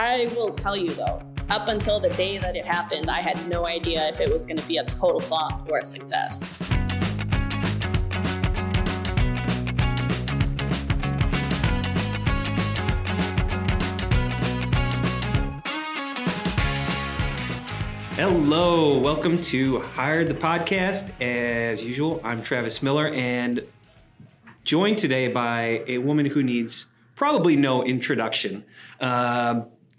I will tell you though, up until the day that it happened, I had no idea if it was going to be a total flop or a success. Hello, welcome to Hired the Podcast. As usual, I'm Travis Miller and joined today by a woman who needs probably no introduction.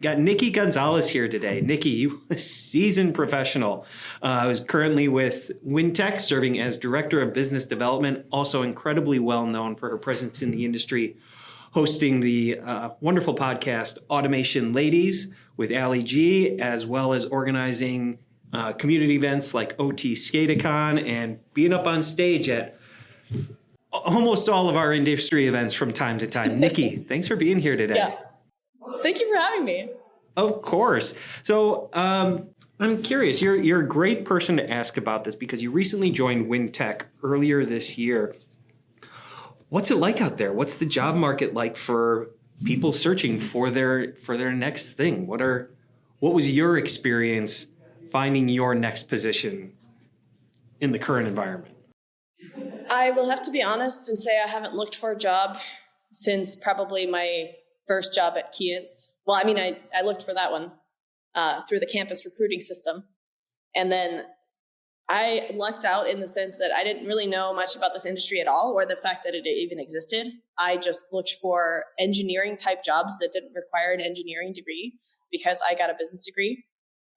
Got Nikki Gonzales here today. Nikki, you a seasoned professional who's currently with Weintek, serving as Director of Business Development, also incredibly well known for her presence in the industry, hosting the wonderful podcast Automation Ladies with Ali G, as well as organizing community events like OT SCADA CON and being up on stage at almost all of our industry events from time to time. Nikki, thanks for being here today. Yeah. Thank you for having me. Of course. So I'm curious, you're a great person to ask about this because you recently joined Weintek earlier this year. What's it like out there? What's the job market like for people searching for their next thing? What was your experience finding your next position in the current environment? I will have to be honest and say I haven't looked for a job since probably my first job at Keyence. Well, I mean, I looked for that one through the campus recruiting system. And then I lucked out in the sense that I didn't really know much about this industry at all, or the fact that it even existed. I just looked for engineering type jobs that didn't require an engineering degree because I got a business degree.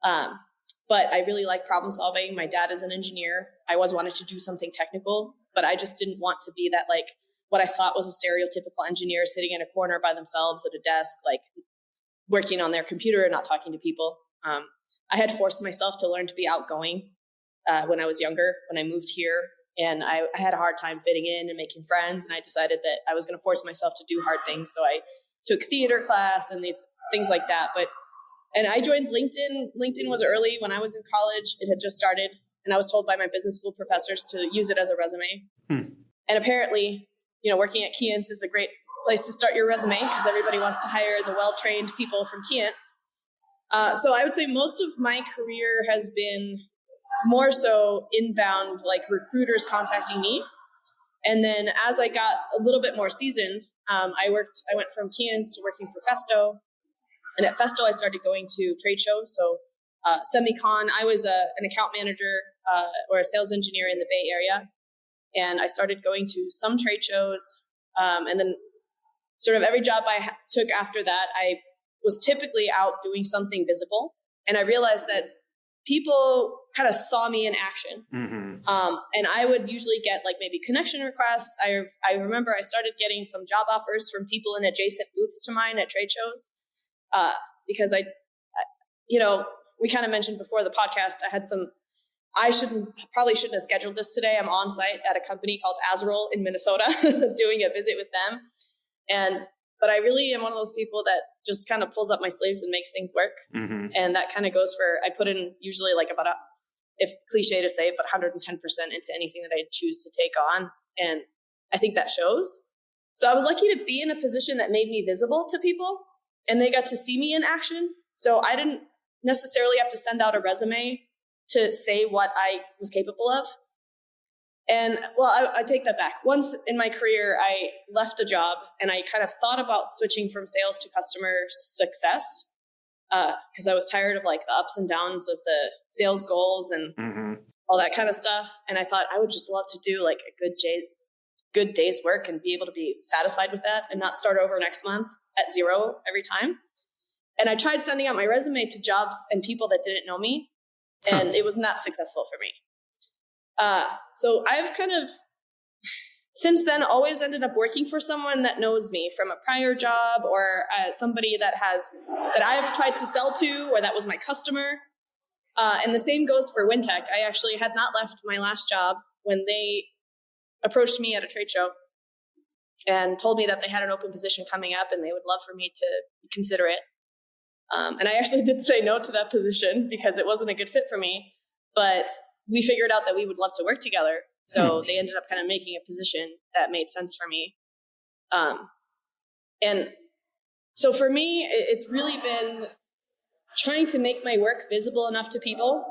But I really like problem solving. My dad is an engineer. I always wanted to do something technical, but I just didn't want to be that, like, what I thought was a stereotypical engineer sitting in a corner by themselves at a desk, like working on their computer and not talking to people. I had forced myself to learn to be outgoing when I was younger, when I moved here, and I had a hard time fitting in and making friends. And I decided that I was going to force myself to do hard things. So I took theater class and these things like that. And I joined LinkedIn. LinkedIn was early when I was in college. It had just started, and I was told by my business school professors to use it as a resume. And apparently, working at Keyence is a great place to start your resume because everybody wants to hire the well-trained people from Keyence. So I would say most of my career has been more so inbound, like recruiters contacting me. And then as I got a little bit more seasoned, I went from Keyence to working for Festo. And at Festo, I started going to trade shows. So Semicon, I was an account manager or a sales engineer in the Bay Area. And I started going to some trade shows. And then sort of every job I took after that, I was typically out doing something visible. And I realized that people kind of saw me in action. And I would usually get like maybe connection requests. I remember I started getting some job offers from people in adjacent booths to mine at trade shows. Because we kind of mentioned before the podcast, I probably shouldn't have scheduled this today. I'm on site at a company called Azerol in Minnesota doing a visit with them. But I really am one of those people that just kind of pulls up my sleeves and makes things work. And that kind of goes I put in usually like about if cliche to say, but 110% into anything that I choose to take on. And I think that shows. So I was lucky to be in a position that made me visible to people and they got to see me in action. So I didn't necessarily have to send out a resume to say what I was capable of. And well, I take that back. Once in my career, I left a job and I kind of thought about switching from sales to customer success because I was tired of like the ups and downs of the sales goals and all that kind of stuff. And I thought I would just love to do like a good day's work and be able to be satisfied with that and not start over next month at zero every time. And I tried sending out my resume to jobs and people that didn't know me, and it was not successful for me. So I've kind of, since then, always ended up working for someone that knows me from a prior job or somebody that I've tried to sell to or that was my customer. And the same goes for Weintek. I actually had not left my last job when they approached me at a trade show and told me that they had an open position coming up and they would love for me to consider it. And I actually did say no to that position because it wasn't a good fit for me, but we figured out that we would love to work together. So they ended up kind of making a position that made sense for me. And So for me, it's really been trying to make my work visible enough to people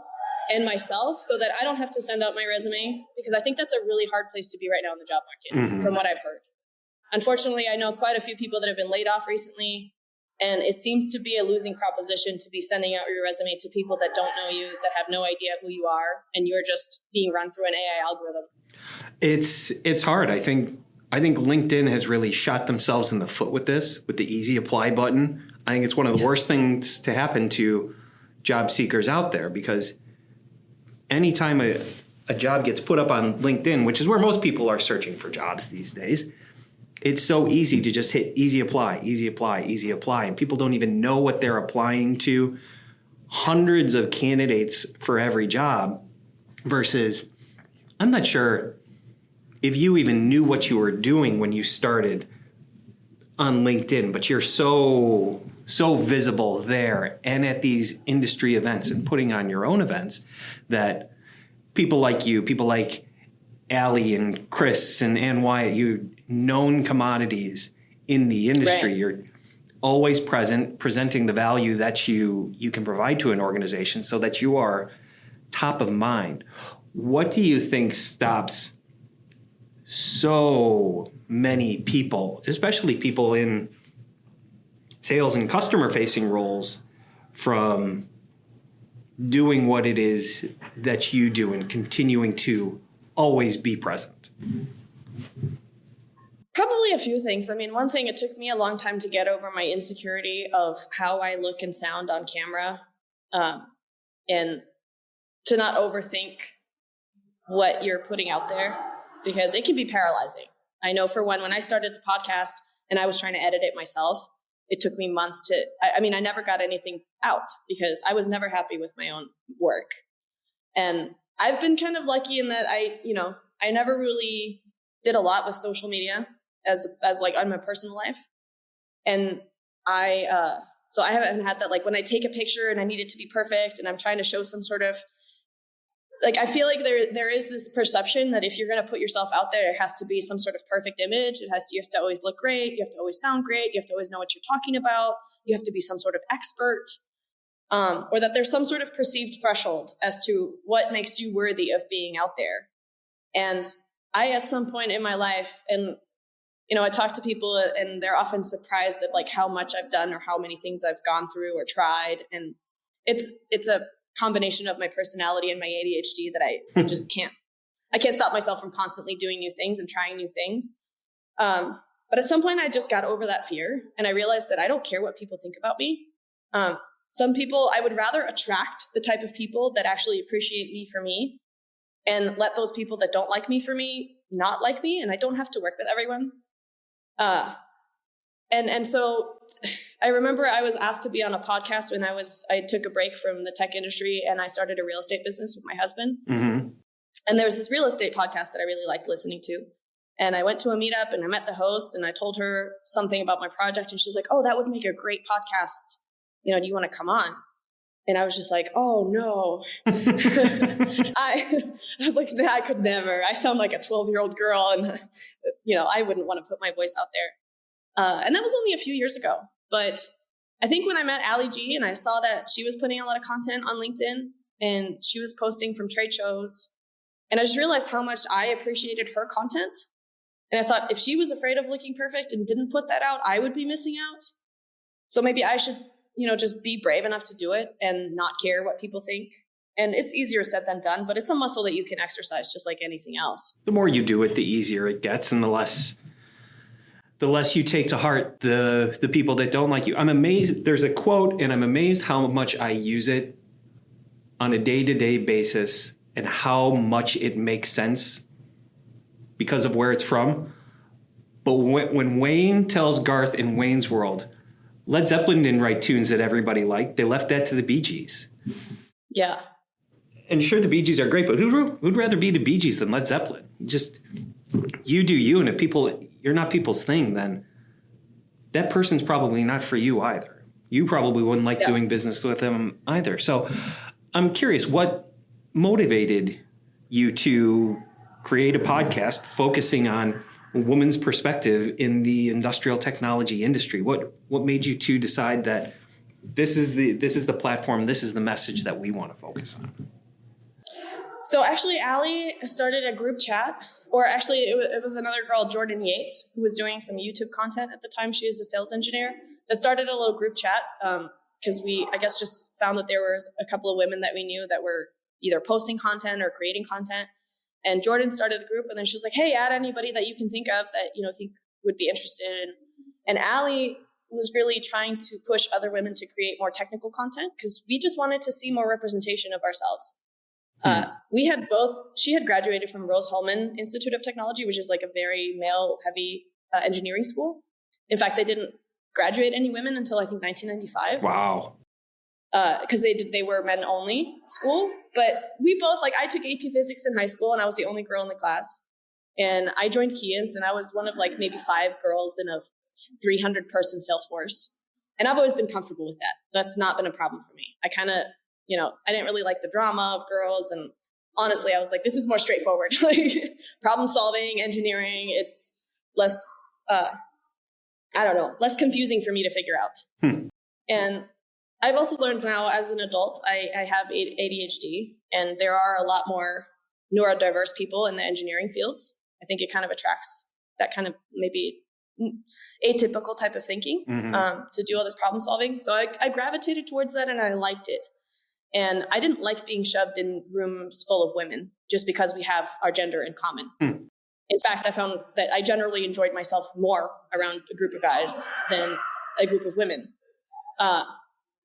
and myself so that I don't have to send out my resume, because I think that's a really hard place to be right now in the job market, from what I've heard. Unfortunately, I know quite a few people that have been laid off recently, and it seems to be a losing proposition to be sending out your resume to people that don't know you, that have no idea who you are, and you're just being run through an AI algorithm. It's hard. I think LinkedIn has really shot themselves in the foot with this, with the easy apply button. I think it's one of the worst things to happen to job seekers out there, because anytime a job gets put up on LinkedIn, which is where most people are searching for jobs these days, it's so easy to just hit easy apply, easy apply, easy apply. And people don't even know what they're applying to. Hundreds of candidates for every job versus, I'm not sure if you even knew what you were doing when you started on LinkedIn, but you're so visible there and at these industry events and putting on your own events that people like you, people like Allie and Chris and Ann Wyatt, you known commodities in the industry. Right. You're always present, presenting the value that you can provide to an organization so that you are top of mind. What do you think stops so many people, especially people in sales and customer facing roles, from doing what it is that you do and continuing to always be present? Probably a few things. I mean, one thing, it took me a long time to get over my insecurity of how I look and sound on camera, and to not overthink what you're putting out there, because it can be paralyzing. I know for when I started the podcast and I was trying to edit it myself, it took me months to, I never got anything out because I was never happy with my own work. And I've been kind of lucky in that I never really did a lot with social media as like on my personal life. And so I haven't had that, like when I take a picture and I need it to be perfect and I'm trying to show some sort of, like, I feel like there is this perception that if you're going to put yourself out there, it has to be some sort of perfect image. You have to always look great. You have to always sound great. You have to always know what you're talking about. You have to be some sort of expert, or that there's some sort of perceived threshold as to what makes you worthy of being out there. And I, at some point in my life, and, I talk to people and they're often surprised at like how much I've done or how many things I've gone through or tried. And it's a combination of my personality and my ADHD that I just can't stop myself from constantly doing new things and trying new things. But at some point I just got over that fear and I realized that I don't care what people think about me. Some people, I would rather attract the type of people that actually appreciate me for me and let those people that don't like me for me not like me, and I don't have to work with everyone. And so I remember I was asked to be on a podcast when I took a break from the tech industry and I started a real estate business with my husband. Mm-hmm. And there was this real estate podcast that I really liked listening to. And I went to a meetup and I met the host and I told her something about my project. And she's like, "Oh, that would make a great podcast. Do you want to come on?" And I was just like, "Oh no." I was like, "Nah, I could never. I sound like a 12-year-old girl. And, I wouldn't want to put my voice out there." And that was only a few years ago. But I think when I met Allie G and I saw that she was putting a lot of content on LinkedIn and she was posting from trade shows, and I just realized how much I appreciated her content. And I thought if she was afraid of looking perfect and didn't put that out, I would be missing out. So maybe I should, just be brave enough to do it and not care what people think. And it's easier said than done, but it's a muscle that you can exercise just like anything else. The more you do it, the easier it gets, and the less you take to heart the people that don't like you. I'm amazed. There's a quote, and I'm amazed how much I use it on a day-to-day basis and how much it makes sense because of where it's from. But when Wayne tells Garth in Wayne's World, Led Zeppelin didn't write tunes that everybody liked. They left that to the Bee Gees. Yeah. And sure, the Bee Gees are great, but who'd rather be the Bee Gees than Led Zeppelin? Just, you do you, and if you're not people's thing, then that person's probably not for you either. You probably wouldn't like doing business with them either. So I'm curious, what motivated you to create a podcast focusing on woman's perspective in the industrial technology industry? What made you two decide that this is the platform, this is the message that we want to focus on? So actually, Allie started a group chat, or actually it was another girl, Jordan Yates, who was doing some YouTube content at the time. She was a sales engineer that started a little group chat because we, I guess, just found that there was a couple of women that we knew that were either posting content or creating content. And Jordan started the group, and then she was like, hey, add anybody that you can think of that, think would be interested. And Allie was really trying to push other women to create more technical content because we just wanted to see more representation of ourselves. She had graduated from Rose-Hulman Institute of Technology, which is like a very male-heavy engineering school. In fact, they didn't graduate any women until I think 1995. Wow. Because they were men-only school. But we both, I took AP Physics in high school, and I was the only girl in the class. And I joined Keyence, and I was one of maybe 5 girls in a 300-person sales force. And I've always been comfortable with that. That's not been a problem for me. I kind of... I didn't really like the drama of girls. And honestly, I was like, this is more straightforward, problem solving, engineering. It's less, less confusing for me to figure out. And I've also learned now as an adult, I have ADHD, and there are a lot more neurodiverse people in the engineering fields. I think it kind of attracts that kind of maybe atypical type of thinking to do all this problem solving. So I gravitated towards that, and I liked it. And I didn't like being shoved in rooms full of women just because we have our gender in common. In fact, I found that I generally enjoyed myself more around a group of guys than a group of women.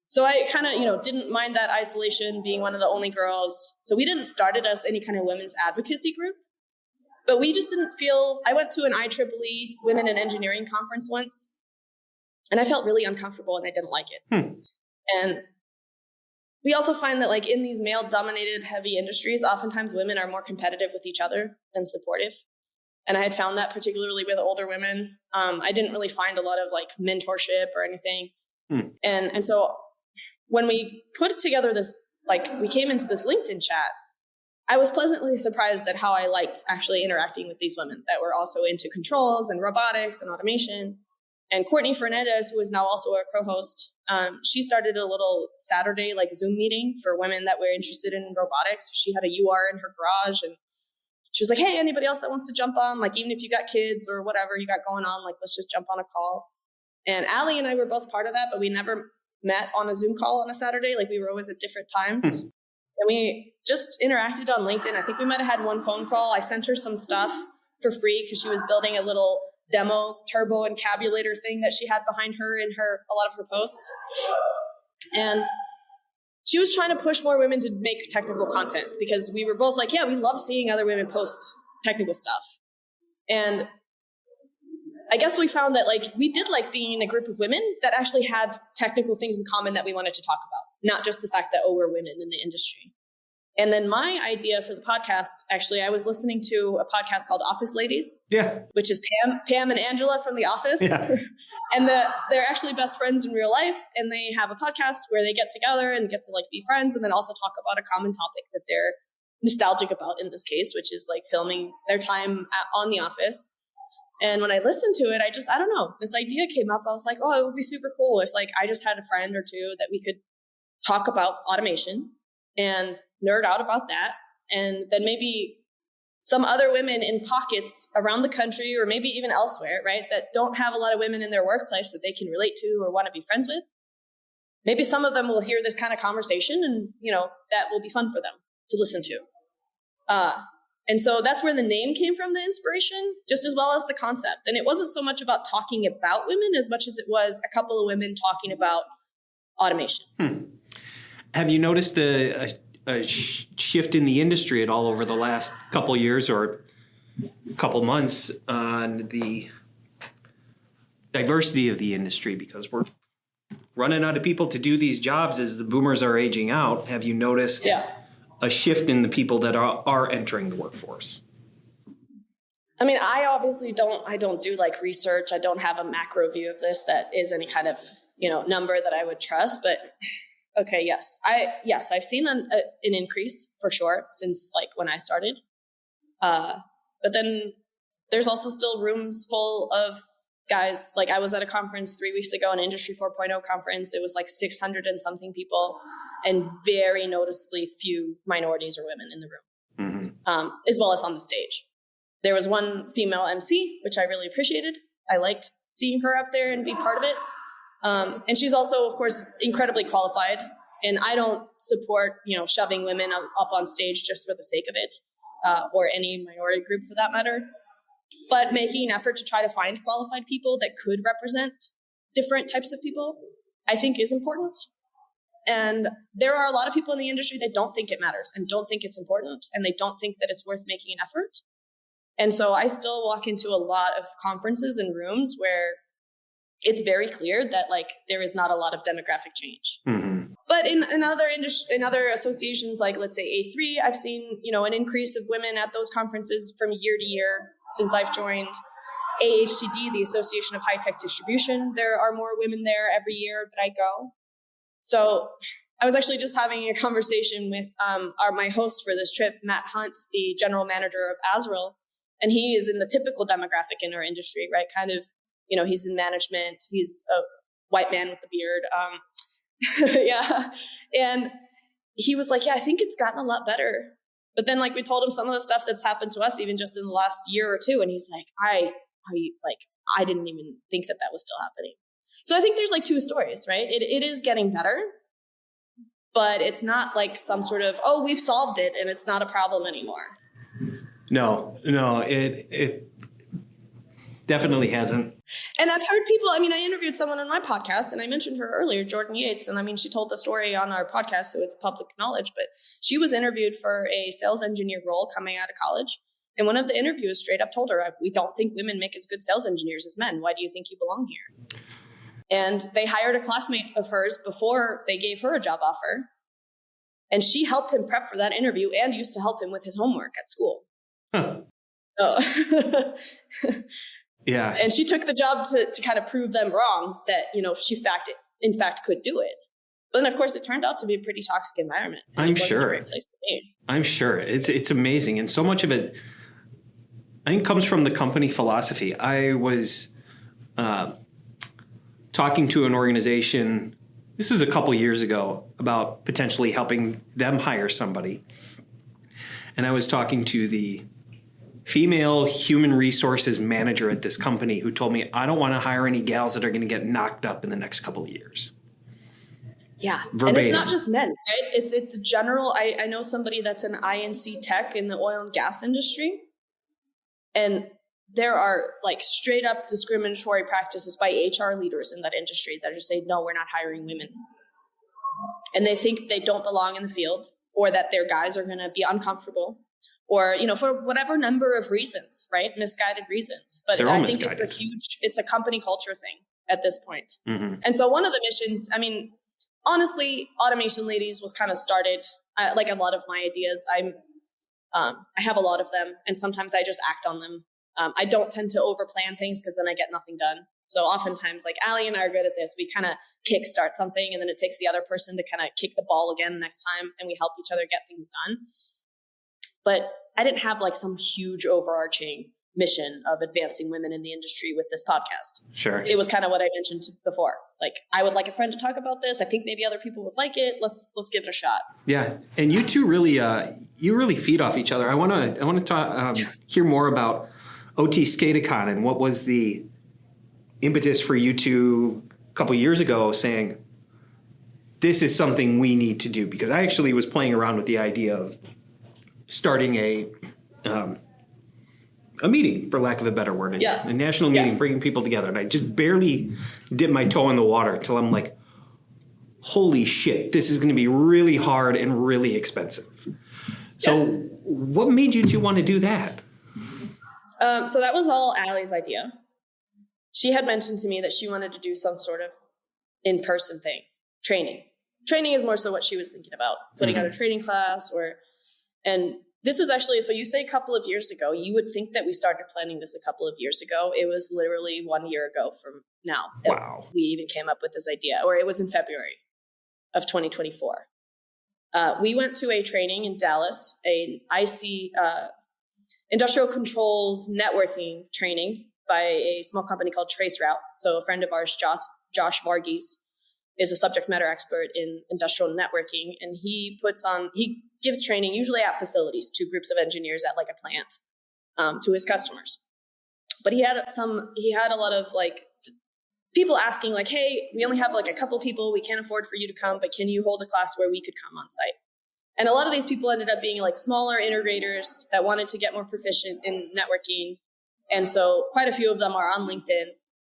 So I kind of, didn't mind that isolation, being one of the only girls. So we didn't start it as any kind of women's advocacy group, but we just didn't feel, I went to an IEEE Women in Engineering conference once, and I felt really uncomfortable and I didn't like it. And we also find that in these male dominated heavy industries, oftentimes women are more competitive with each other than supportive. And I had found that particularly with older women. I didn't really find a lot of mentorship or anything. And so when we put together this, we came into this LinkedIn chat, I was pleasantly surprised at how I liked actually interacting with these women that were also into controls and robotics and automation. And Courtney Fernandez, who is now also a co-host, she started a little Saturday Zoom meeting for women that were interested in robotics. She had a UR in her garage, and she was like, hey, anybody else that wants to jump on, even if you got kids or whatever you got going on, let's just jump on a call. And Allie and I were both part of that, but we never met on a Zoom call on a Saturday. We were always at different times. And we just interacted on LinkedIn. I think we might have had one phone call. I sent her some stuff for free because she was building a little demo turbo encabulator thing that she had behind her in a lot of her posts. And she was trying to push more women to make technical content because we were both yeah, we love seeing other women post technical stuff. And I guess we found that we did like being in a group of women that actually had technical things in common that we wanted to talk about, not just the fact that, we're women in the industry. And then my idea for the podcast, actually, I was listening to a podcast called Office Ladies, which is Pam and Angela from The Office. Yeah. And they're actually best friends in real life. And they have a podcast where they get together and get to be friends and then also talk about a common topic that they're nostalgic about in this case, which is filming their time on The Office. And when I listened to it, I don't know, this idea came up. I was like, oh, it would be super cool if I just had a friend or two that we could talk about automation and nerd out about that. And then maybe some other women in pockets around the country or maybe even elsewhere, right, that don't have a lot of women in their workplace that they can relate to or want to be friends with. Maybe some of them will hear this kind of conversation and, that will be fun for them to listen to. And so that's where the name came from, the inspiration, just as well as the concept. And it wasn't so much about talking about women as much as it was a couple of women talking about automation. Have you noticed a shift in the industry at all over the last couple years or couple months on the diversity of the industry? Because we're running out of people to do these jobs as the boomers are aging out. Have you noticed a shift in the people that are entering the workforce? I mean, I obviously don't do research. I don't have a macro view of this that is any kind of, number that I would trust, but okay. Yes, I've seen an increase for sure since when I started. But then there's also still rooms full of guys. Like, I was at a conference 3 weeks ago, an Industry 4.0 conference. It was like 600 and something people, and very noticeably few minorities or women in the room, as well as on the stage. There was one female MC, which I really appreciated. I liked seeing her up there and be part of it. And she's also, of course, incredibly qualified. And I don't support, shoving women up on stage just for the sake of it, or any minority group for that matter. But making an effort to try to find qualified people that could represent different types of people, I think, is important. And there are a lot of people in the industry that don't think it matters and don't think it's important, and they don't think that it's worth making an effort. And so I still walk into a lot of conferences and rooms where it's very clear that, like, there is not a lot of demographic change. But in other associations, like, let's say A3, I've seen, an increase of women at those conferences from year to year since I've joined. AHTD, the Association of High Tech Distribution, there are more women there every year that I go. So I was actually just having a conversation with my host for this trip, Matt Hunt, the general manager of Azrael, and he is in the typical demographic in our industry, right? Kind of, he's in management. He's a white man with a beard. Yeah. And he was like, yeah, I think it's gotten a lot better. But then, like, we told him some of the stuff that's happened to us even just in the last year or two. And he's like, I didn't even think that was still happening. So I think there's like two stories, right? It is getting better, but it's not like some sort of, oh, we've solved it and it's not a problem anymore. No, it definitely hasn't. And I've heard people, I interviewed someone on my podcast, and I mentioned her earlier, Jordan Yates. And she told the story on our podcast, so it's public knowledge, but she was interviewed for a sales engineer role coming out of college. And one of the interviewers straight up told her, we don't think women make as good sales engineers as men. Why do you think you belong here? And they hired a classmate of hers before they gave her a job offer. And she helped him prep for that interview and used to help him with his homework at school. Huh. Oh. Yeah. And she took the job to kind of prove them wrong that, she in fact could do it. But then, of course, it turned out to be a pretty toxic environment. I'm sure. A great place to be. I'm sure. It's amazing. And so much of it, I think, comes from the company philosophy. I was talking to an organization, this is a couple years ago, about potentially helping them hire somebody. And I was talking to the female human resources manager at this company who told me, I don't want to hire any gals that are going to get knocked up in the next couple of years. Yeah. Verbatim. And it's not just men, right? It's general. I know somebody that's an INC tech in the oil and gas industry. And there are like straight up discriminatory practices by HR leaders in that industry that just say, no, we're not hiring women. And they think they don't belong in the field, or that their guys are going to be uncomfortable, or, for whatever number of reasons, right? Misguided reasons. But I think it's a company culture thing at this point. Mm-hmm. And so one of the missions, honestly, Automation Ladies was kind of started, like a lot of my ideas. I have a lot of them, and sometimes I just act on them. I don't tend to overplan things because then I get nothing done. So oftentimes, like Allie and I are good at this. We kind of kickstart something, and then it takes the other person to kind of kick the ball again next time, and we help each other get things done. But I didn't have like some huge overarching mission of advancing women in the industry with this podcast. Sure. It was kind of what I mentioned before. Like, I would like a friend to talk about this. I think maybe other people would like it. Let's give it a shot. Yeah. And you two really, you really feed off each other. I want to talk, hear more about OT SCADA CON and what was the impetus for you two a couple of years ago saying, this is something we need to do. Because I actually was playing around with the idea of starting a meeting, for lack of a better word, a national meeting, bringing people together. And I just barely dipped my toe in the water until I'm like, holy shit, this is going to be really hard and really expensive. So what made you two want to do that? So that was all Allie's idea. She had mentioned to me that she wanted to do some sort of in-person thing, training. Training is more so what she was thinking about, putting out a training class and this was actually, so you say a couple of years ago, you would think that we started planning this a couple of years ago. It was literally 1 year ago from now that we even came up with this idea, or it was in February of 2024. We went to a training in Dallas, an IC industrial controls networking training by a small company called TraceRoute. So a friend of ours, Josh Varghese, is a subject matter expert in industrial networking, and he gives training usually at facilities to groups of engineers at like a plant to his customers. But he had a lot of like people asking like, hey, we only have like a couple people, we can't afford for you to come, but can you hold a class where we could come on site? And a lot of these people ended up being like smaller integrators that wanted to get more proficient in networking. And so quite a few of them are on LinkedIn.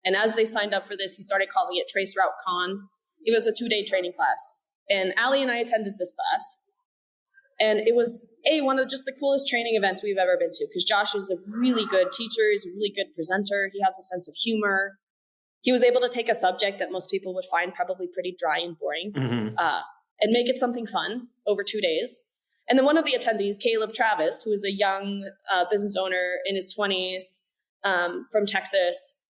And as they signed up for this, he started calling it TraceRoute Con. It was a 2-day training class. And Allie and I attended this class. And it was one of just the coolest training events we've ever been to, because Josh is a really good teacher. He's a really good presenter. He has a sense of humor. He was able to take a subject that most people would find probably pretty dry and boring, and make it something fun over 2 days. And then one of the attendees, Caleb Travis, who is a young business owner in his 20s from Texas.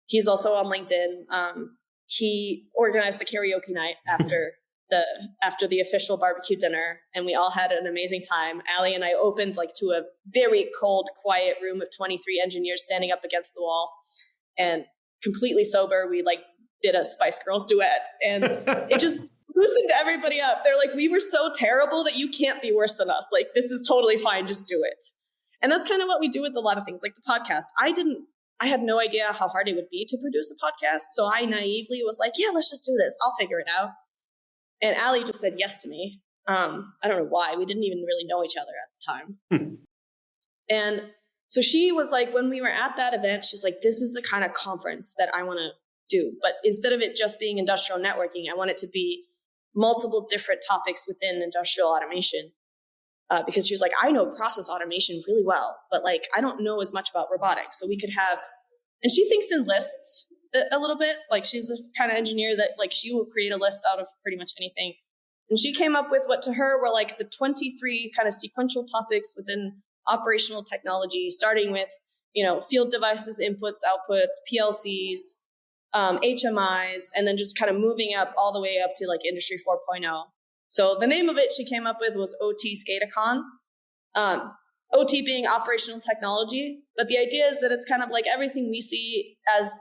He's also on LinkedIn. He organized a karaoke night after the official barbecue dinner, and we all had an amazing time. Allie and I opened like to a very cold, quiet room of 23 engineers standing up against the wall, and completely sober, we like did a Spice Girls duet, and it just loosened everybody up. They're like, we were so terrible that you can't be worse than us. Like, this is totally fine. Just do it. And that's kind of what we do with a lot of things, like the podcast. I had no idea how hard it would be to produce a podcast. So I naively was like, yeah, let's just do this. I'll figure it out. And Allie just said yes to me. I don't know why. We didn't even really know each other at the time. And so she was like, when we were at that event, she's like, this is the kind of conference that I want to do. But instead of it just being industrial networking, I want it to be multiple different topics within industrial automation. Because she was like, I know process automation really well, but like, I don't know as much about robotics. So we could have, and she thinks in lists a little bit. Like, she's the kind of engineer that like, she will create a list out of pretty much anything. And she came up with what to her were like the 23 kind of sequential topics within operational technology, starting with, field devices, inputs, outputs, PLCs, HMIs, and then just kind of moving up all the way up to like Industry 4.0. So the name of it she came up with was OT SCADA CON. OT being operational technology, but the idea is that it's kind of like everything we see as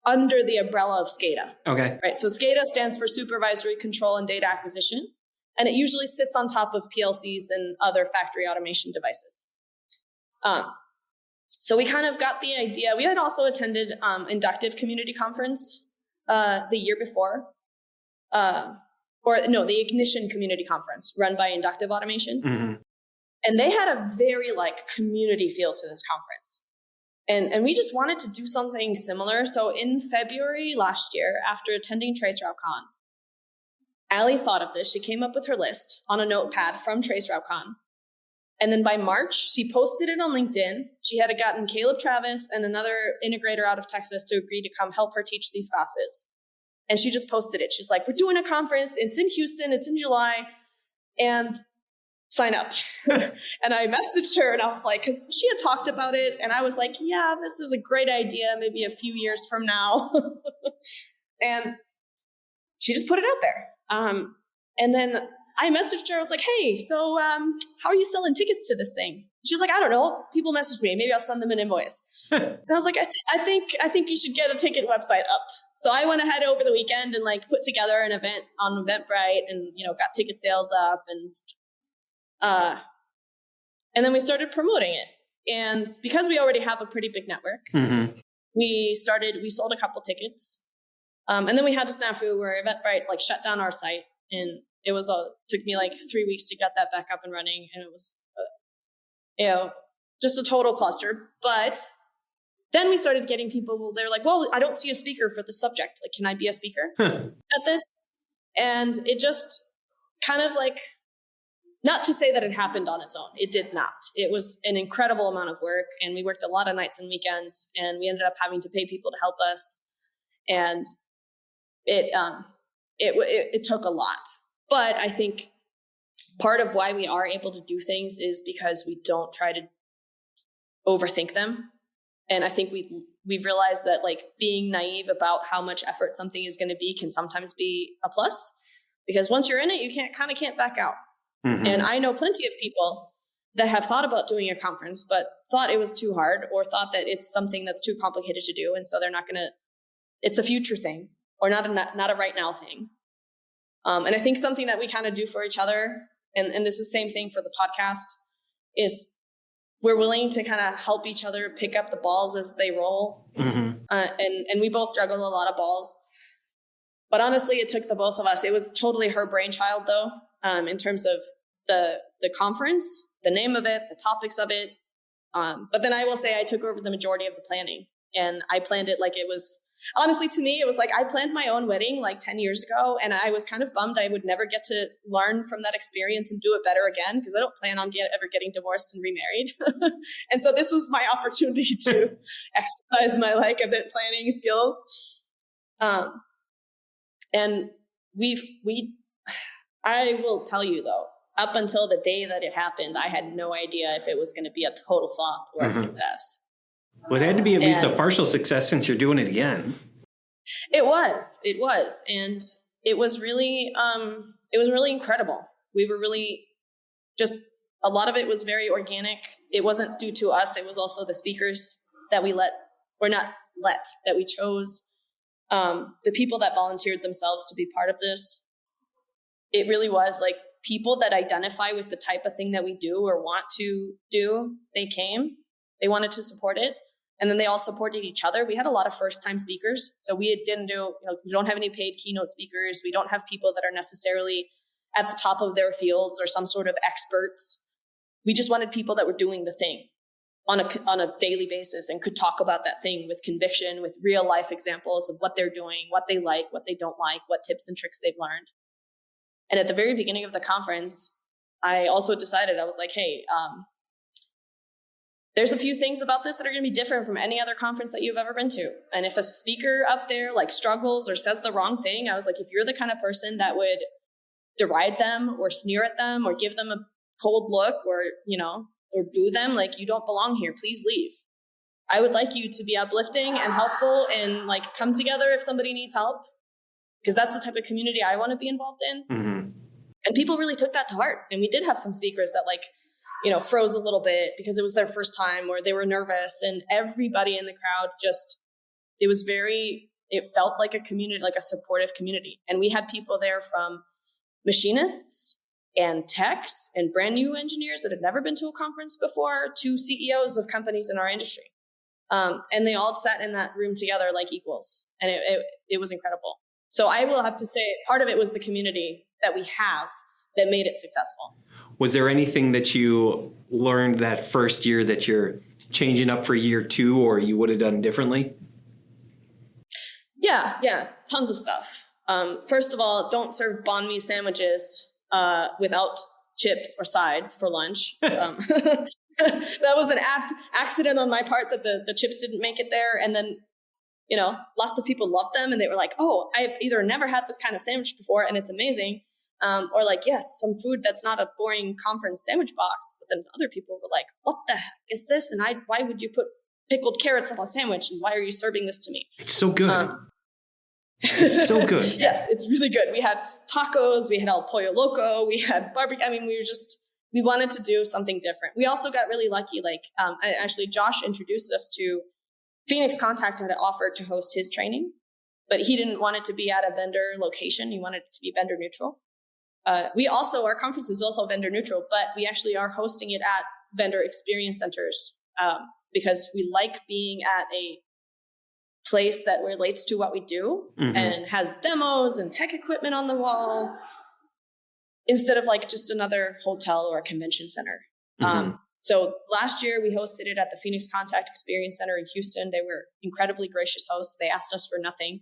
under the umbrella of SCADA. Okay. Right. So SCADA stands for Supervisory Control and Data Acquisition, and it usually sits on top of PLCs and other factory automation devices. So we kind of got the idea. We had also attended Inductive Community Conference the year before. The Ignition Community Conference run by Inductive Automation. Mm-hmm. And they had a very like community feel to this conference. And we just wanted to do something similar. So in February last year, after attending TraceRoute Con, Allie thought of this. She came up with her list on a notepad from TraceRoute Con. And then by March, she posted it on LinkedIn. She had gotten Caleb Travis and another integrator out of Texas to agree to come help her teach these classes. And she just posted it. She's like, we're doing a conference. It's in Houston. It's in July. And sign up. And I messaged her and I was like, because she had talked about it. And I was like, yeah, this is a great idea. Maybe a few years from now. And she just put it out there. And then I messaged her. I was like, hey, so how are you selling tickets to this thing? She was like, I don't know. People message me. Maybe I'll send them an invoice. And I was like, I think you should get a ticket website up. So I went ahead over the weekend and like put together an event on Eventbrite and, got ticket sales up and then we started promoting it. And because we already have a pretty big network, mm-hmm. we sold a couple tickets. And then we had to snafu where Eventbrite like shut down our site, and it was took me like 3 weeks to get that back up and running. And it was, just a total cluster. But then we started getting people, they're like, well, I don't see a speaker for the subject. Like, can I be a speaker at this? And it just kind of like, not to say that it happened on its own. It did not. It was an incredible amount of work, and we worked a lot of nights and weekends, and we ended up having to pay people to help us. And it took a lot. But I think part of why we are able to do things is because we don't try to overthink them. And I think we've realized that like being naive about how much effort something is going to be can sometimes be a plus, because once you're in it, you can't back out. Mm-hmm. And I know plenty of people that have thought about doing a conference, but thought it was too hard or thought that it's something that's too complicated to do. And so they're not going to, it's a future thing or not a right now thing. And I think something that we kind of do for each other, and this is the same thing for the podcast, is we're willing to kind of help each other pick up the balls as they roll. Mm-hmm. And we both juggle a lot of balls. But honestly, it took the both of us. It was totally her brainchild, though, in terms of the conference, the name of it, the topics of it. But then I will say I took over the majority of the planning. And I planned it like it was, honestly, to me, it was like I planned my own wedding like 10 years ago. And I was kind of bummed I would never get to learn from that experience and do it better again, because I don't plan on ever getting divorced and remarried. And so this was my opportunity to exercise my event planning skills. And I will tell you though, up until the day that it happened, I had no idea if it was going to be a total flop or a success. Well, it had to be at least a partial success since you're doing it again. It was. And it was really incredible. We were really just, a lot of it was very organic. It wasn't due to us. It was also the speakers that we that we chose. The people that volunteered themselves to be part of this. It really was like people that identify with the type of thing that we do or want to do. They came, they wanted to support it. And then they all supported each other. We had a lot of first-time speakers. So we didn't we don't have any paid keynote speakers. We don't have people that are necessarily at the top of their fields or some sort of experts. We just wanted people that were doing the thing on a daily basis and could talk about that thing with conviction, with real life examples of what they're doing, what they like, what they don't like, what tips and tricks they've learned. And at the very beginning of the conference, I also decided, I was like, hey, there's a few things about this that are going to be different from any other conference that you've ever been to. And if a speaker up there struggles or says the wrong thing, I was like, if you're the kind of person that would deride them or sneer at them or give them a cold look or boo them, you don't belong here, please leave. I would like you to be uplifting and helpful and come together if somebody needs help, because that's the type of community I want to be involved in. Mm-hmm. And people really took that to heart. And we did have some speakers that froze a little bit because it was their first time or they were nervous, and everybody in the crowd it felt like a community, like a supportive community. And we had people there from machinists and techs and brand new engineers that had never been to a conference before to CEOs of companies in our industry. And they all sat in that room together like equals. And it was incredible. So I will have to say part of it was the community that we have that made it successful. Was there anything that you learned that first year that you're changing up for year two or you would have done differently? Yeah, tons of stuff. First of all, don't serve banh mi sandwiches without chips or sides for lunch. That was an accident on my part that the chips didn't make it there. And then, lots of people loved them and they were like, oh, I've either never had this kind of sandwich before and it's amazing. Or yes, some food that's not a boring conference sandwich box. But then other people were like, what the heck is this? And why would you put pickled carrots on a sandwich? And why are you serving this to me? It's so good. It's so good. Yes, it's really good. We had tacos, we had El Pollo Loco, we had barbecue. I mean, we wanted to do something different. We also got really lucky. Actually, Josh introduced us to Phoenix Contact had offered to host his training, but he didn't want it to be at a vendor location. He wanted it to be vendor neutral. Our conference is also vendor neutral, but we actually are hosting it at vendor experience centers because we like being at a place that relates to what we do and has demos and tech equipment on the wall instead of just another hotel or a convention center. So last year we hosted it at the Phoenix Contact Experience Center in Houston. They were incredibly gracious hosts. They asked us for nothing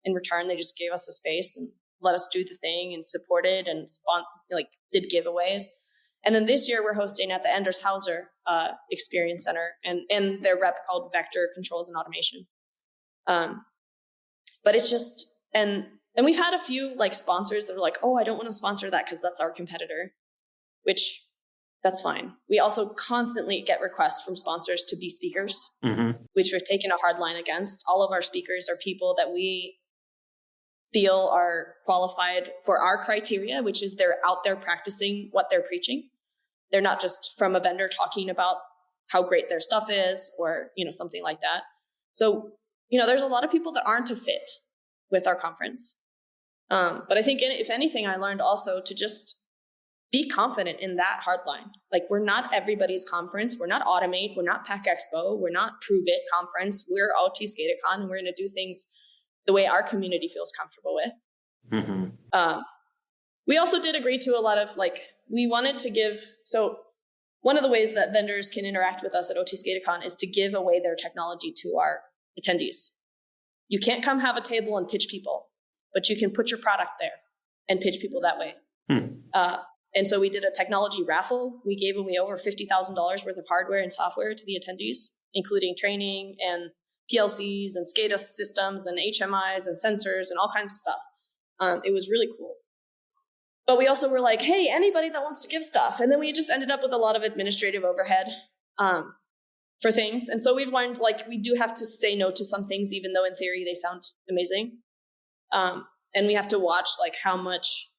in return. They just gave us a space and let us do the thing and supported and did giveaways. And then this year we're hosting at the Anders Hauser Experience Center and their rep called Vector Controls and Automation. But it's just, and we've had a few sponsors that are like, oh, I don't want to sponsor that because that's our competitor, which that's fine. We also constantly get requests from sponsors to be speakers, which we've taken a hard line against. All of our speakers are people that we feel are qualified for our criteria, which is they're out there practicing what they're preaching. they're not just from a vendor talking about how great their stuff is or, something like that. So, there's a lot of people that aren't a fit with our conference. But I think if anything, I learned also to just be confident in that hard line. Like, we're not everybody's conference. We're not Automate. We're not Pack Expo. We're not Prove It conference. We're OT SCADA CON, and we're going to do things the way our community feels comfortable with. Mm-hmm. We also did agree to a lot of, we wanted to give, so one of the ways that vendors can interact with us at OT SCADA CON is to give away their technology to our attendees. You can't come have a table and pitch people, but you can put your product there and pitch people that way. And so we did a technology raffle. We gave away over $50,000 worth of hardware and software to the attendees, including training and PLCs and SCADA systems and HMIs and sensors and all kinds of stuff. It was really cool. But we also were like, hey, anybody that wants to give stuff. And then we just ended up with a lot of administrative overhead for things. And so we've learned, we do have to say no to some things, even though in theory they sound amazing. And we have to watch how much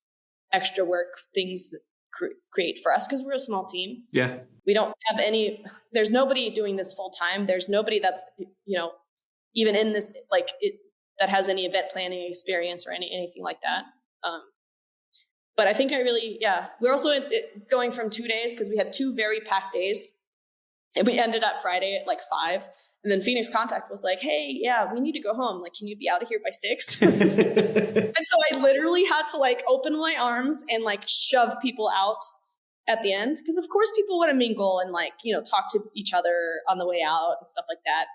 extra work things that create for us, because we're a small team. Yeah. We don't have there's nobody doing this full time. There's nobody that's, even in this, that has any event planning experience or anything like that. But I think we're also going from 2 days, because we had 2 very packed days, and we ended up Friday at 5. And then Phoenix Contact was like, hey, yeah, we need to go home. Can you be out of here by 6? And so I literally had to open my arms and shove people out at the end. Because of course people want to mingle and talk to each other on the way out and stuff like that.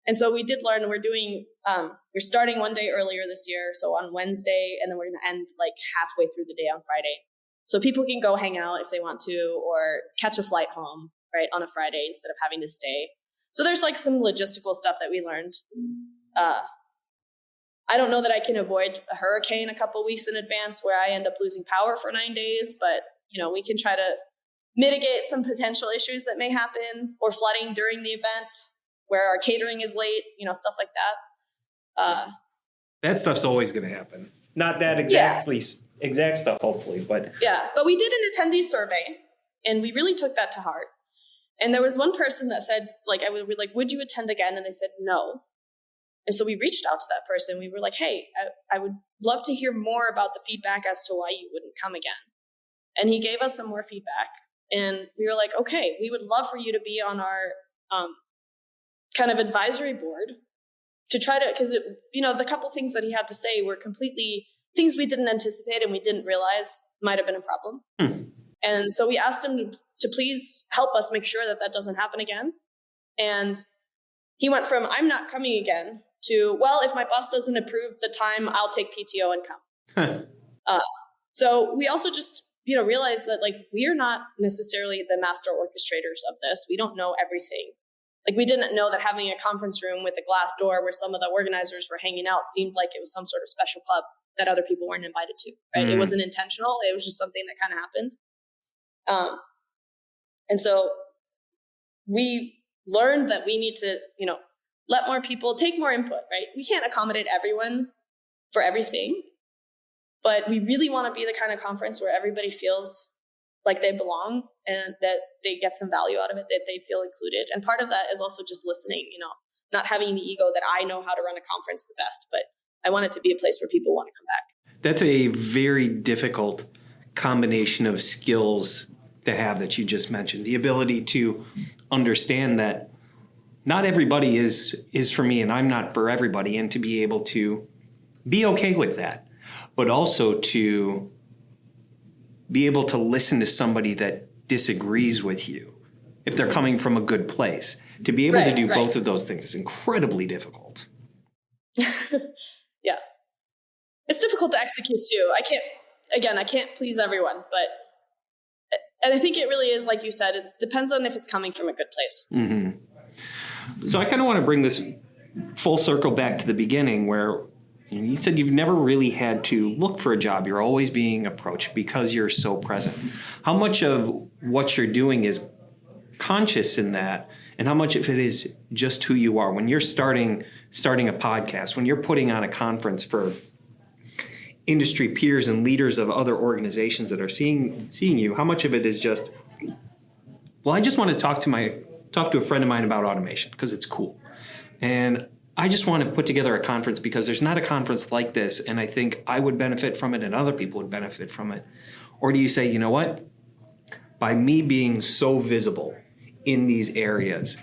And so we did learn, we're doing, we're starting one day earlier this year. So on Wednesday, and then we're going to end halfway through the day on Friday. So people can go hang out if they want to, or catch a flight home, right, on a Friday instead of having to stay. So there's some logistical stuff that we learned. I don't know that I can avoid a hurricane a couple weeks in advance where I end up losing power for 9 days, but we can try to mitigate some potential issues that may happen, or flooding during the event where our catering is late, stuff like that. That stuff's always going to happen. Not that exact stuff, hopefully, but. Yeah, but we did an attendee survey, and we really took that to heart. And there was one person that said, would you attend again? And they said, no. And so we reached out to that person. We were like, hey, I would love to hear more about the feedback as to why you wouldn't come again. And he gave us some more feedback. And we were like, okay, we would love for you to be on our kind of advisory board to try to, because the couple things that he had to say were completely things we didn't anticipate and we didn't realize might have been a problem. And so we asked him to please help us make sure that doesn't happen again. And he went from, I'm not coming again, to, well, if my boss doesn't approve the time, I'll take PTO and come. So we also just, realized that we are not necessarily the master orchestrators of this. We don't know everything. We didn't know that having a conference room with a glass door where some of the organizers were hanging out seemed like it was some sort of special club that other people weren't invited to, right? It wasn't intentional. It was just something that kind of happened. And so we learned that we need to, let more people take more input, right? We can't accommodate everyone for everything, but we really want to be the kind of conference where everybody feels like they belong and that they get some value out of it, that they feel included. And part of that is also just listening, not having the ego that I know how to run a conference the best, but I want it to be a place where people want to come back. That's a very difficult combination of skills to have that you just mentioned. The ability to understand that not everybody is for me and I'm not for everybody, and to be able to be okay with that, but also to be able to listen to somebody that disagrees with you if they're coming from a good place. To be able to do both of those things is incredibly difficult. Yeah. It's difficult to execute too. I can't please everyone, and I think it really is, like you said, it depends on if it's coming from a good place. Mm-hmm. So I kind of want to bring this full circle back to the beginning where you said you've never really had to look for a job. You're always being approached because you're so present. How much of what you're doing is conscious in that, and how much of it is just who you are? When you're starting a podcast, when you're putting on a conference for industry peers and leaders of other organizations that are seeing you, how much of it is just well, I just want to talk to a friend of mine about automation because it's cool. And I just want to put together a conference because there's not a conference like this. And I think I would benefit from it and other people would benefit from it. Or do you say, you know what? By me being so visible in these areas,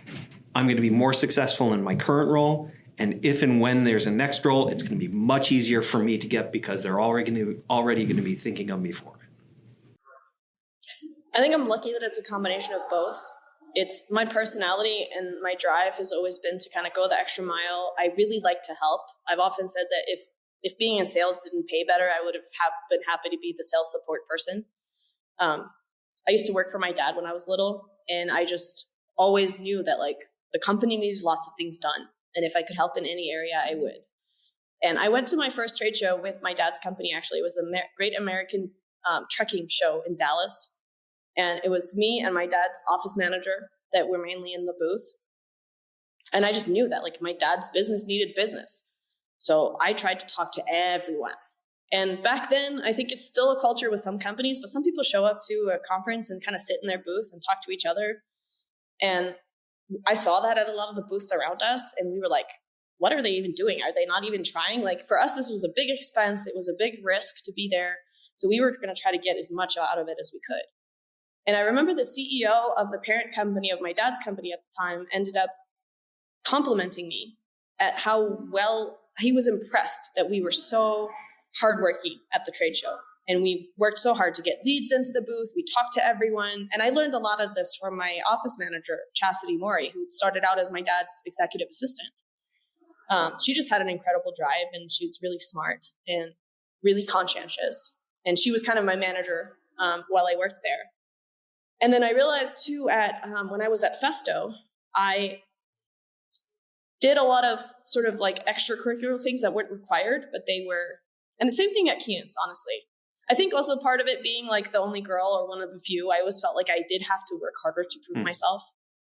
I'm going to be more successful in my current role. And if and when there's a next role, it's going to be much easier for me to get because they're already going to be thinking of me for it. I think I'm lucky that it's a combination of both. It's my personality and my drive has always been to kind of go the extra mile. I really like to help. I've often said that if being in sales didn't pay better, I would have been happy to be the sales support person. I used to work for my dad when I was little, and I just always knew that like the company needs lots of things done. And if I could help in any area, I would. And I went to my first trade show with my dad's company, actually. It was the Great American Trucking Show in Dallas. And it was me and my dad's office manager that were mainly in the booth. And I just knew that like my dad's business needed business. So I tried to talk to everyone. And back then, I think it's still a culture with some companies, but some people show up to a conference and kind of sit in their booth and talk to each other. And I saw that at a lot of the booths around us. And we were like, what are they even doing? Are they not even trying? Like for us, this was a big expense. It was a big risk to be there. So we were going to try to get as much out of it as we could. And I remember the CEO of the parent company of my dad's company at the time ended up complimenting me at how well he was impressed that we were so hardworking at the trade show. And we worked so hard to get leads into the booth. We talked to everyone. And I learned a lot of this from my office manager, Chastity Mori, who started out as my dad's executive assistant. She just had an incredible drive, and she's really smart and really conscientious. And she was kind of my manager while I worked there. And then I realized too when I was at Festo, I did a lot of sort of like extracurricular things that weren't required, but they were, and the same thing at Keyence, honestly. I think also part of it being like the only girl or one of the few, I always felt like I did have to work harder to prove myself.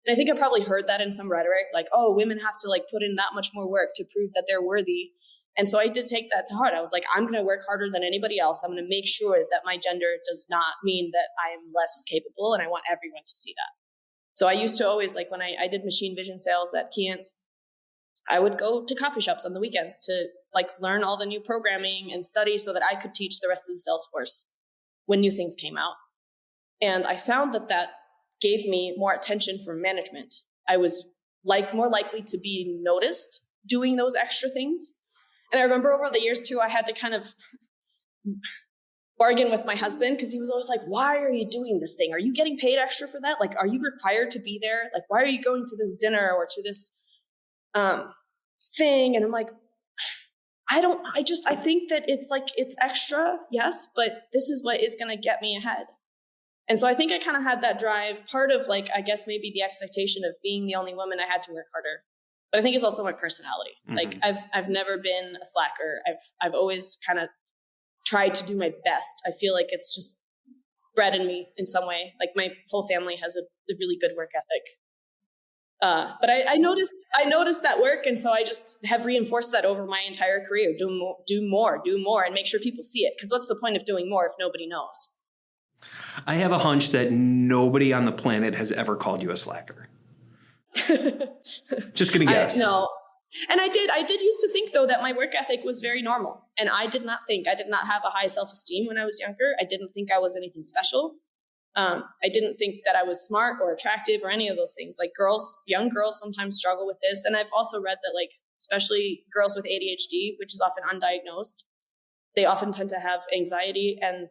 And I think I probably heard that in some rhetoric, like, oh, women have to like put in that much more work to prove that they're worthy. And so I did take that to heart. I was like, I'm going to work harder than anybody else. I'm going to make sure that my gender does not mean that I'm less capable. And I want everyone to see that. So I used to always, like when I did machine vision sales at Keyence, I would go to coffee shops on the weekends to like learn all the new programming and study so that I could teach the rest of the sales force when new things came out. And I found that gave me more attention from management. I was more likely to be noticed doing those extra things. And I remember over the years too, I had to kind of bargain with my husband because he was always like, why are you doing this thing? Are you getting paid extra for that? Like, are you required to be there? Like, why are you going to this dinner or to this thing? And I'm like, I think that it's extra, yes, but this is what is going to get me ahead. And so I think I kind of had that drive, part of like, I guess maybe the expectation of being the only woman, I had to work harder. But I think it's also my personality. Mm-hmm. Like I've never been a slacker. I've always kind of tried to do my best. I feel like it's just bred in me in some way. Like my whole family has a really good work ethic. But I noticed that work. And so I just have reinforced that over my entire career. Do more, and make sure people see it. Because what's the point of doing more if nobody knows? I have a hunch that nobody on the planet has ever called you a slacker. Just gonna guess. No. And I did used to think though that my work ethic was very normal. And I did not have a high self-esteem when I was younger. I didn't think I was anything special. I didn't think that I was smart or attractive or any of those things. Like young girls sometimes struggle with this. And I've also read that like, especially girls with ADHD, which is often undiagnosed, they often tend to have anxiety and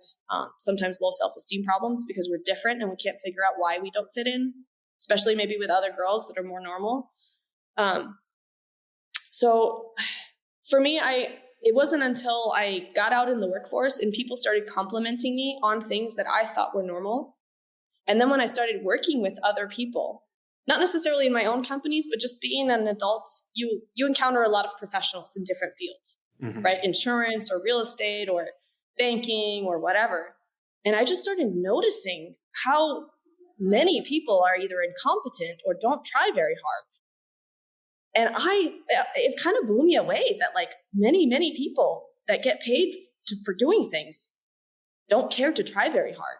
sometimes low self-esteem problems because we're different and we can't figure out why we don't fit in, especially maybe with other girls that are more normal. So for me, it wasn't until I got out in the workforce and people started complimenting me on things that I thought were normal. And then when I started working with other people, not necessarily in my own companies, but just being an adult, you encounter a lot of professionals in different fields, mm-hmm. right? Insurance or real estate or banking or whatever. And I just started noticing how many people are either incompetent or don't try very hard. And it kind of blew me away that like many people that get paid for doing things don't care to try very hard.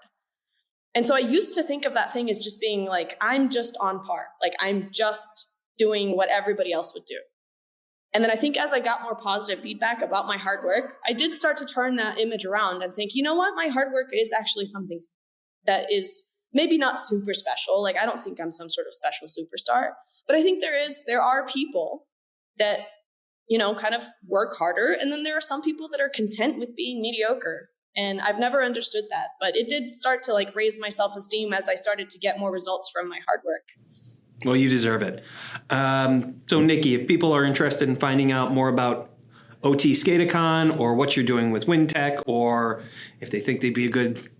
And so I used to think of that thing as just being like, I'm just on par. Like I'm just doing what everybody else would do. And then I think as I got more positive feedback about my hard work, I did start to turn that image around and think, you know what? My hard work is actually something that is maybe not super special. Like I don't think I'm some sort of special superstar, but I think there are people that, you know, kind of work harder. And then there are some people that are content with being mediocre. And I've never understood that, but it did start to like raise my self-esteem as I started to get more results from my hard work. Well, you deserve it. So Nikki, if people are interested in finding out more about OT SCADA CON or what you're doing with Weintek, or if they think they'd be a good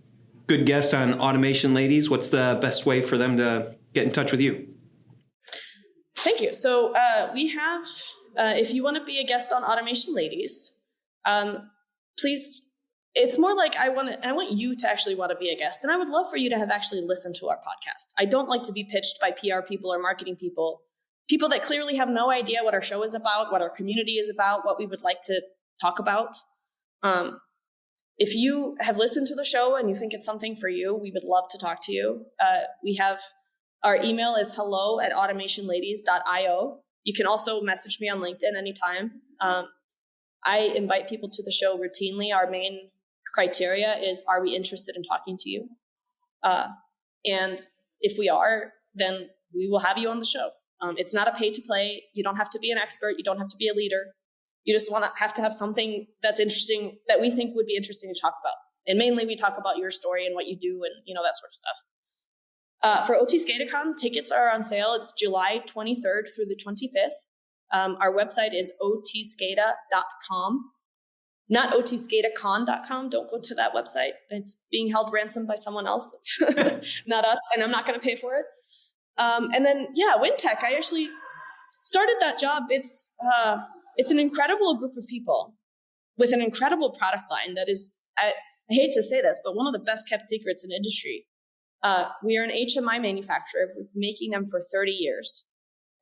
guest on Automation Ladies, what's the best way for them to get in touch with you? Thank you. So we have, if you want to be a guest on Automation Ladies, please. It's more like I want you to actually want to be a guest. And I would love for you to have actually listened to our podcast. I don't like to be pitched by PR people or marketing people that clearly have no idea what our show is about, what our community is about, what we would like to talk about. If you have listened to the show and you think it's something for you, we would love to talk to you. We have our email is hello@automationladies.io. You can also message me on LinkedIn anytime. I invite people to the show routinely. Our main criteria is, are we interested in talking to you? And if we are, then we will have you on the show. It's not a pay to play. You don't have to be an expert. You don't have to be a leader. You just have to have something that's interesting that we think would be interesting to talk about. And mainly we talk about your story and what you do and, you know, that sort of stuff. For OT SCADA CON, tickets are on sale. It's July 23rd through the 25th. Our website is otscada.com. Not otscadacon.com. Don't go to that website. It's being held ransom by someone else. That's not us, and I'm not going to pay for it. And then, Weintek. I actually started that job. It's an incredible group of people with an incredible product line that is, I hate to say this, but one of the best kept secrets in industry. We are an HMI manufacturer. We've been making them for 30 years.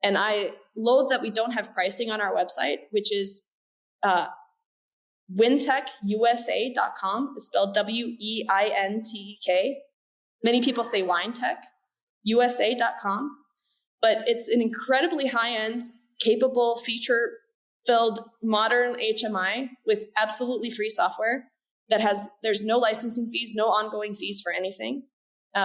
And I loathe that we don't have pricing on our website, which is WeintechUSA.com. It's spelled WEINTEK. Many people say Weintek, USA.com. But it's an incredibly high-end, capable, feature-filled, modern HMI with absolutely free software there's no licensing fees, no ongoing fees for anything.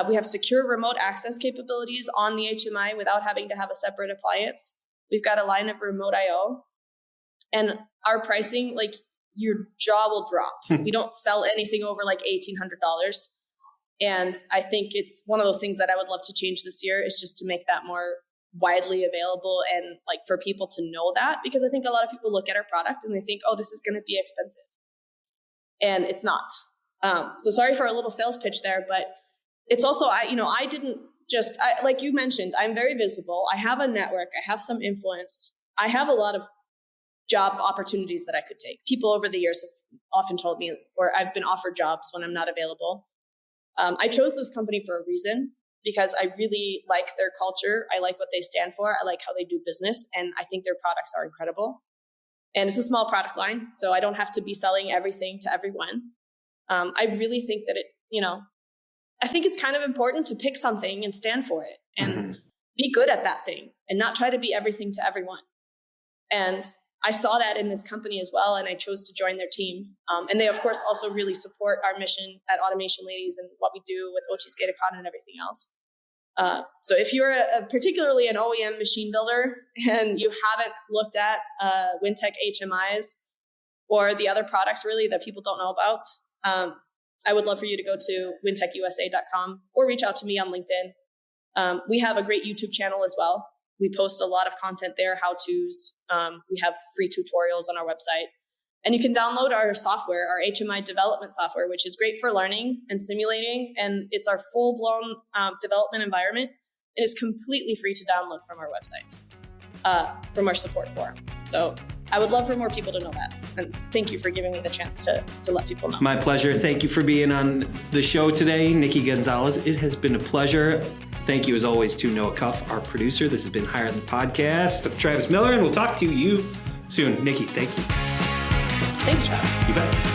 We have secure remote access capabilities on the HMI without having to have a separate appliance. We've got a line of remote I/O. And our pricing, like, your jaw will drop. We don't sell anything over like $1,800. And I think it's one of those things that I would love to change this year, is just to make that more widely available and like for people to know that, because I think a lot of people look at our product and they think, oh, this is going to be expensive. And it's not. So sorry for a little sales pitch there, but it's also, like you mentioned, I'm very visible. I have a network. I have some influence. I have a lot of job opportunities that I could take. People over the years have often told me, or I've been offered jobs when I'm not available. I chose this company for a reason, because I really like their culture. I like what they stand for. I like how they do business. And I think their products are incredible. And it's a small product line, so I don't have to be selling everything to everyone. I really think that I think it's kind of important to pick something and stand for it and be good at that thing and not try to be everything to everyone. And I saw that in this company as well, and I chose to join their team. And they, of course, also really support our mission at Automation Ladies and what we do with OT SCADA CON and everything else. So if you're particularly an OEM machine builder and you haven't looked at Weintek HMIs or the other products really that people don't know about, I would love for you to go to WeintechUSA.com or reach out to me on LinkedIn. We have a great YouTube channel as well. We post a lot of content there, how-tos. We have free tutorials on our website. And you can download our software, our HMI development software, which is great for learning and simulating. And it's our full-blown development environment. It is completely free to download from our website, from our support forum. So I would love for more people to know that. And thank you for giving me the chance to let people know. My pleasure. Thank you for being on the show today, Nikki Gonzales. It has been a pleasure. Thank you, as always, to Noah Cuff, our producer. This has been Higher Than Podcast. I'm Travis Miller, and we'll talk to you soon. Nikki, thank you. Thank you, Travis. You bet.